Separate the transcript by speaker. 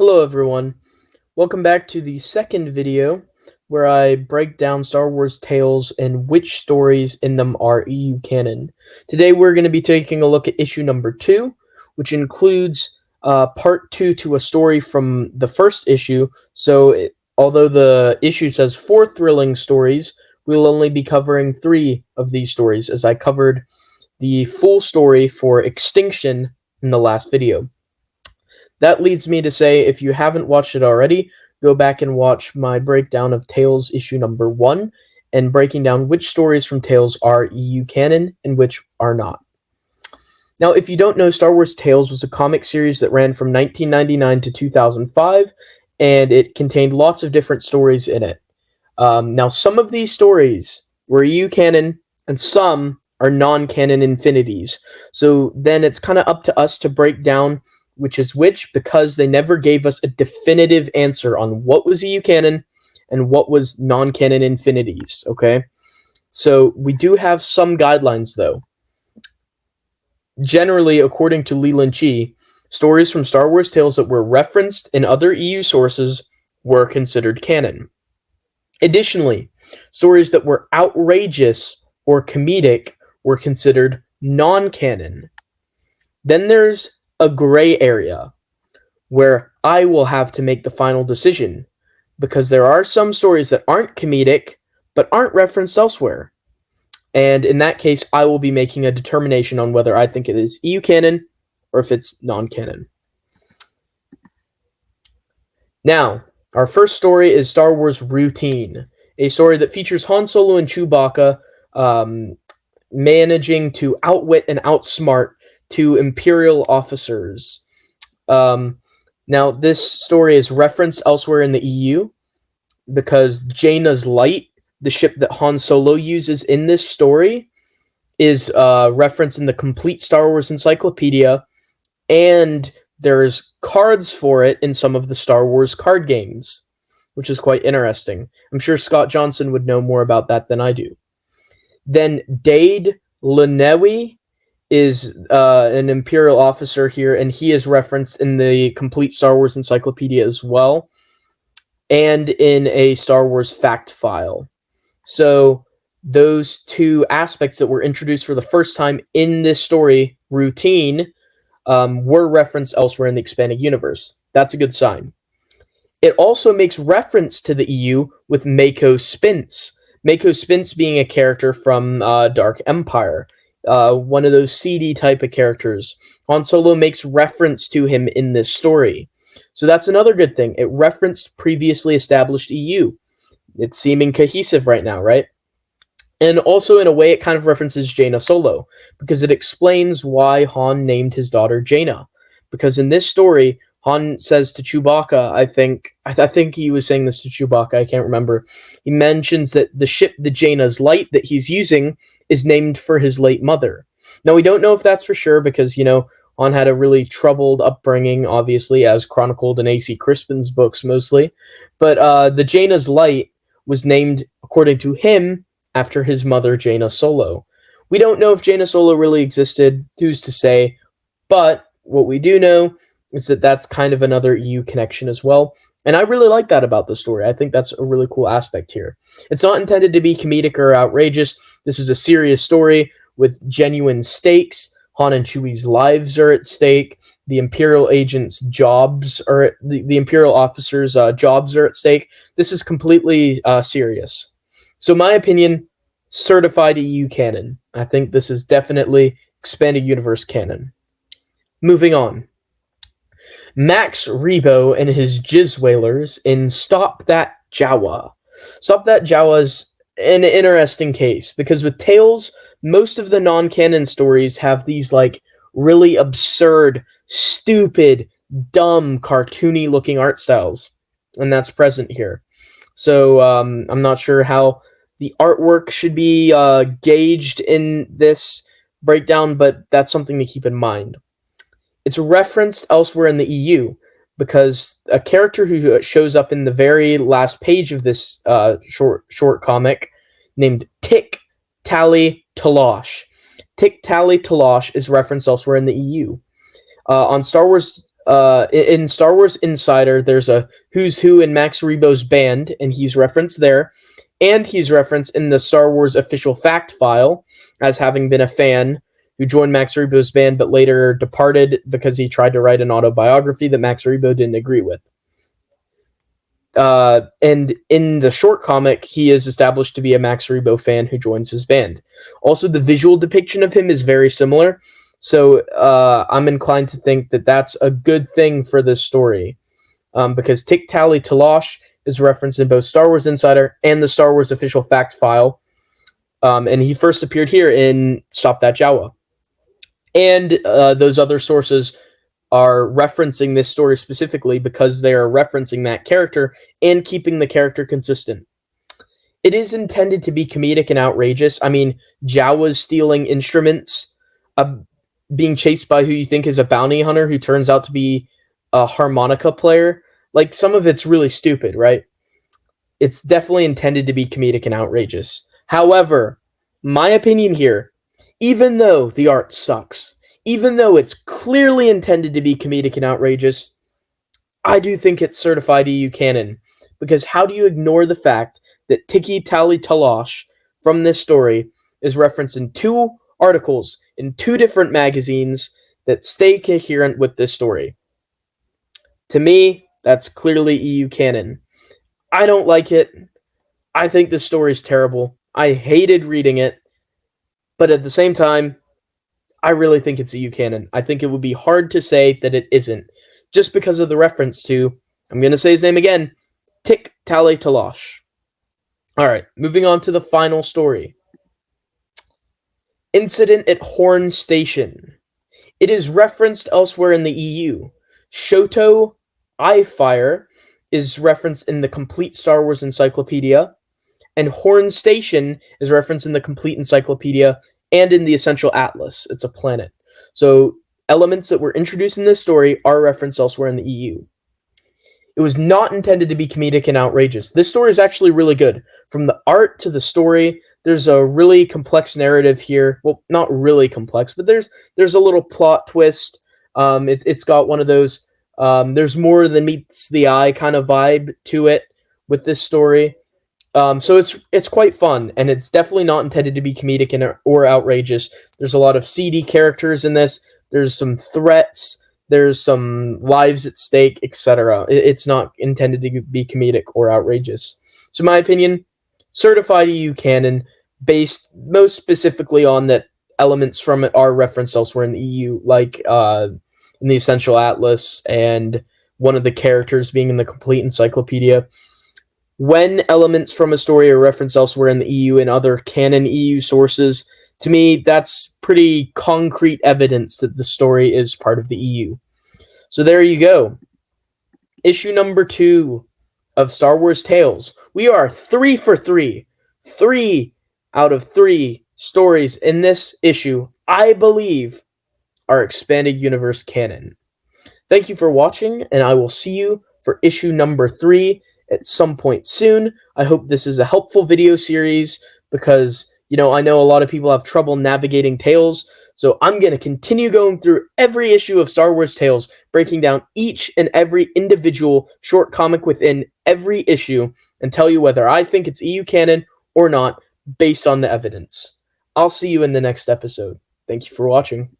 Speaker 1: Hello everyone, welcome back to the second video where I break down Star Wars tales and which stories in them are EU canon. Today we're going to be taking a look at issue number 2, which includes part 2 to a story from the first issue, so although the issue says 4 thrilling stories, we'll only be covering 3 of these stories as I covered the full story for Extinction in the last video. That leads me to say, if you haven't watched it already, go back and watch my breakdown of Tales issue number 1, and breaking down which stories from Tales are EU canon and which are not. Now, if you don't know, Star Wars Tales was a comic series that ran from 1999 to 2005, and it contained lots of different stories in it. Now, some of these stories were EU canon, and some are non-canon Infinities. So then it's kind of up to us to break down which is which, because they never gave us a definitive answer on what was EU canon and what was non-canon Infinities, okay? So we do have some guidelines, though. Generally, according to Leland Chee, stories from Star Wars Tales that were referenced in other EU sources were considered canon. Additionally, stories that were outrageous or comedic were considered non-canon. Then there's a gray area where I will have to make the final decision, because there are some stories that aren't comedic but aren't referenced elsewhere. And in that case, I will be making a determination on whether I think it is EU canon or if it's non-canon. Now, our first story is Star Wars Routine, a story that features Han Solo and Chewbacca managing to outwit and outsmart 2 Imperial officers. Now, this story is referenced elsewhere in the EU because Jaina's Light, the ship that Han Solo uses in this story, is referenced in the complete Star Wars encyclopedia, and there's cards for it in some of the Star Wars card games, which is quite interesting. I'm sure Scott Johnson would know more about that than I do. Then Dade Lenewi is an Imperial officer here, and he is referenced in the complete Star Wars encyclopedia as well, and in a Star Wars fact file. So those 2 aspects that were introduced for the first time in this story, Routine, were referenced elsewhere in the expanded universe. That's a good sign. It also makes reference to the EU with Mako Spince. Mako Spince being a character from Dark Empire. One of those CD type of characters. Han Solo makes reference to him in this story. So that's another good thing. It referenced previously established EU. It's seeming cohesive right now, right? And also, in a way, it kind of references Jaina Solo, because it explains why Han named his daughter Jaina. Because in this story, Han says to Chewbacca, I think he was saying this to Chewbacca, I can't remember. He mentions that the ship, the Jaina's Light, that he's using is named for his late mother. Now, we don't know if that's for sure because, Han had a really troubled upbringing, obviously, as chronicled in A.C. Crispin's books mostly. But the Jaina's Light was named, according to him, after his mother, Jaina Solo. We don't know if Jaina Solo really existed, who's to say, but what we do know is that that's kind of another EU connection as well. And I really like that about the story. I think that's a really cool aspect here. It's not intended to be comedic or outrageous. This is a serious story with genuine stakes. Han and Chewie's lives are at stake. The Imperial agents' jobs are the Imperial officers' jobs are at stake. This is completely serious. So my opinion, certified EU canon. I think this is definitely expanded universe canon. Moving on. Max Rebo and his Jizz Whalers in Stop That Jawa. Stop That Jawa is an interesting case, because with Tales, most of the non-canon stories have these, really absurd, stupid, dumb, cartoony-looking art styles, and that's present here. So, I'm not sure how the artwork should be gauged in this breakdown, but that's something to keep in mind. It's referenced elsewhere in the EU, because a character who shows up in the very last page of this short comic, named Tick Tally Talosh. Tick Tally Talosh is referenced elsewhere in the EU. On Star Wars in Star Wars Insider, there's a who's who in Max Rebo's band, and he's referenced there, and he's referenced in the Star Wars official fact file as having been a fan who joined Max Rebo's band but later departed because he tried to write an autobiography that Max Rebo didn't agree with. And in the short comic, he is established to be a Max Rebo fan who joins his band. Also, the visual depiction of him is very similar, so I'm inclined to think that that's a good thing for this story, because Tick Tally Talosh is referenced in both Star Wars Insider and the Star Wars official fact file, and he first appeared here in Stop That Jawa. And those other sources are referencing this story specifically because they are referencing that character and keeping the character consistent. It is intended to be comedic and outrageous. I mean, Jawa's stealing instruments, being chased by who you think is a bounty hunter who turns out to be a harmonica player. Like, some of it's really stupid, right? It's definitely intended to be comedic and outrageous. However, my opinion here, even though the art sucks, even though it's clearly intended to be comedic and outrageous, I do think it's certified EU canon. Because how do you ignore the fact that Tiki Tally Talosh from this story is referenced in 2 articles in 2 different magazines that stay coherent with this story? To me, that's clearly EU canon. I don't like it. I think this story is terrible. I hated reading it. But at the same time, I really think it's EU canon. I think it would be hard to say that it isn't, just because of the reference to, I'm going to say his name again, Tick Tally Talosh. Alright, moving on to the final story. Incident at Horn Station. It is referenced elsewhere in the EU. Shoto Eye-Fire is referenced in the Complete Star Wars Encyclopedia, and Horn Station is referenced in the Complete Encyclopedia and in the Essential Atlas. It's a planet. So elements that were introduced in this story are referenced elsewhere in the EU. It was not intended to be comedic and outrageous. This story is actually really good. From the art to the story, there's a really complex narrative here. Well, not really complex, but there's a little plot twist. It's got one of those there's more than meets the eye kind of vibe to it with this story. So it's quite fun, and it's definitely not intended to be comedic or outrageous. There's a lot of seedy characters in this. There's some threats. There's some lives at stake, etc. It's not intended to be comedic or outrageous. So in my opinion, certified EU canon, based most specifically on that elements from it are referenced elsewhere in the EU, like in the Essential Atlas and one of the characters being in the Complete Encyclopedia. When elements from a story are referenced elsewhere in the EU and other canon EU sources, to me, that's pretty concrete evidence that the story is part of the EU. So there you go. Issue number 2 of Star Wars Tales. We are 3 for 3. 3 out of 3 stories in this issue, I believe, are expanded universe canon. Thank you for watching, and I will see you for issue number 3 at some point soon. I hope this is a helpful video series because, I know a lot of people have trouble navigating Tales, so I'm going to continue going through every issue of Star Wars Tales, breaking down each and every individual short comic within every issue, and tell you whether I think it's EU canon or not, based on the evidence. I'll see you in the next episode. Thank you for watching.